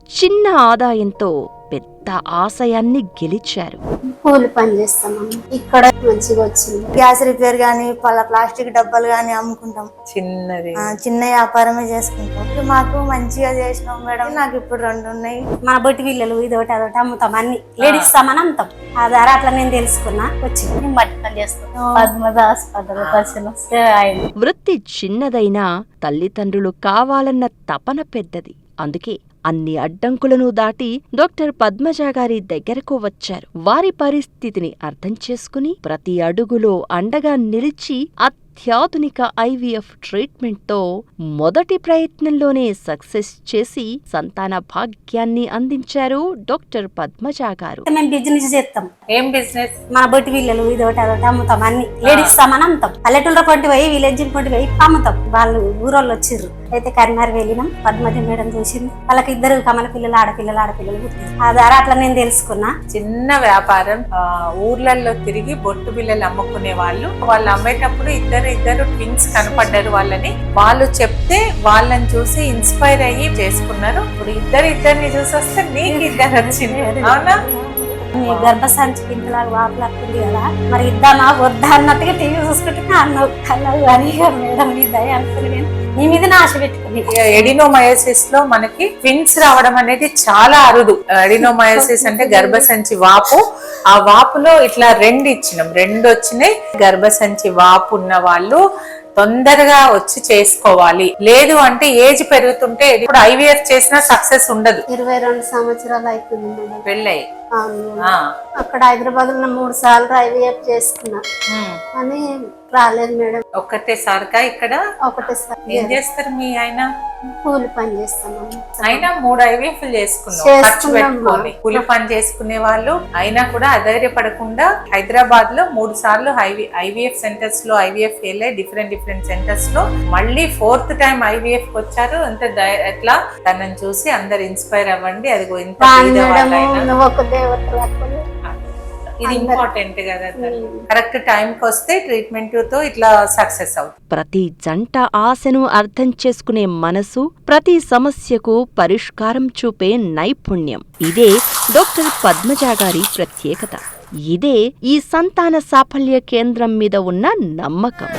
చిన్న ఆదాయంతో పెద్ద ఆశయాన్ని గెలిచారు. కూలి పని చేస్తామమ్మా. ఇక్కడ మంచిగా వచ్చింది. గ్యాస్ రిపేర్ గానీ ప్లాస్టిక్ డబ్బాలు గానీ అమ్ముకుంటాం. చిన్న వ్యాపారమే చేసుకుంటాం. మాకు మంచిగా చేసినాం మేడం. నాకు ఇప్పుడు 2 ఉన్నాయి. మన బొట్టి పిల్లలు ఇదొకటి అదొకటి అమ్ముతాం. అన్ని లేడీస్ సామాన్ అమ్ముతాం. ఆ ధర అట్లా నేను తెలుసుకున్నా. వచ్చి మట్టి పని చేస్తాం. పద్మదాస్ వృత్తి చిన్నదైనా తల్లిదండ్రులు కావాలన్న తపన పెద్దది. అందుకే అన్ని అడ్డంకులను దాటి డాక్టర్ పద్మజ గారి దగ్గరకు వచ్చారు. వారి పరిస్థితిని అర్థం చేసుకుని ప్రతి అడుగులో అండగా నిలిచి అత్యాధునిక ఐవీఎఫ్ ట్రీట్మెంట్తో మొదటి ప్రయత్నంలోనే సక్సెస్ చేసి సంతాన భాగ్యాన్ని అందించారు డాక్టర్ పద్మజ గారు. మేము బిజినెస్ చేస్తాం. ఏం బిజినెస్? మన బొట్టి పిల్లలు ఇదొకటి అదొకటి అమ్ముతాం. అన్ని లేడీస్ సామాన్ అమ్ముతాం. పల్లెటూళ్ళ పొంటి పోయి విలేజ్ పొంటి పోయి అమ్ముతాం. వాళ్ళు ఊరోళ్ళు వచ్చిర్రు. అయితే కరీంనగర్ వెళ్ళినాం. పద్మజ మేడం చూసింది. వాళ్ళకి 2 కమల పిల్లలు ఆడపిల్లలు పుట్టింది. ఆ ధర అట్లా నేను తెలుసుకున్నా. చిన్న వ్యాపారం. ఊర్లలో తిరిగి బొట్టు పిల్లలు అమ్ముకునే వాళ్ళు అమ్మేటప్పుడు ఇద్దరు ట్విన్స్ కనపడ్డారు. వాళ్ళు చెప్తే వాళ్ళని చూసి ఇన్స్పైర్ అయ్యి చేసుకున్నారు. ఇప్పుడు ఇద్దరిని చూసి వస్తే నీకు 2 వచ్చింది. అవునా? గర్భసంచి పింటలాగా వాపులాక్కుంది కదా, మరి ఇద్దామా వద్దా అన్నట్టుగా టీవీ చూసుకుంటే అన్నావు కానీ మేడం ఇద్దాయి అనుకుని నీ మీద ఆశ పెట్టుకుని. ఎడినోమయోసిస్ లో మనకి ట్విన్స్ రావడం అనేది చాలా అరుదు. ఎడినోమయోసిస్ అంటే గర్భసంచి వాపు. ఆ వాపులో ఇట్లా 2 ఇచ్చినాం. 2 వచ్చినాయి. గర్భసంచి వాపు ఉన్న వాళ్ళు తొందరగా వచ్చి చేసుకోవాలి. లేదు అంటే ఏజ్ పెరుగుతుంటే ఇప్పుడు ఐవీఎఫ్ చేసినా సక్సెస్ ఉండదు. 22 సంవత్సరాలు అవుతుంది పెళ్ళై. అక్కడ హైదరాబాద్ లో 3 సార్లు ఐవీఎఫ్ చేసుకున్నా అని రాలేదు మేడం. ఒక్కటేసారిగా ఇక్కడ ఒకటేసారి. ఏం చేస్తారు మీ ఆయన? కూలి పని చేస్తాము. అయినా 3 ఐవీఎఫ్ చేసుకున్నాం. ఖర్చు పెట్టుకొని కూలి పని చేసుకునే వాళ్ళు అయినా కూడా అధైర్యపడకుండా హైదరాబాద్ లో 3 సార్లు ఐవీఎఫ్ సెంటర్స్ లో ఐవీఎఫ్ వెళ్ళే డిఫరెంట్ సెంటర్స్ లో మళ్ళీ 4th టైం ఐవీఎఫ్ వచ్చారు. ఎట్లా తనని చూసి అందరు ఇన్స్పైర్ అవ్వండి. అది ఇది ఇంపార్టెంట్ కదా. కరెక్ట్ టైంకి వస్తే ట్రీట్మెంట్ తో ఇట్లా సక్సెస్ అవుతుంది. ప్రతి జంట ఆశను అర్థం చేసుకునే మనసు, ప్రతి సమస్యకు పరిష్కారం చూపే నైపుణ్యం, ఇదే డాక్టర్ పద్మజ గారి ప్రత్యేకత. ఇదే ఈ సంతాన సాఫల్య కేంద్రం మీద ఉన్న నమ్మకం.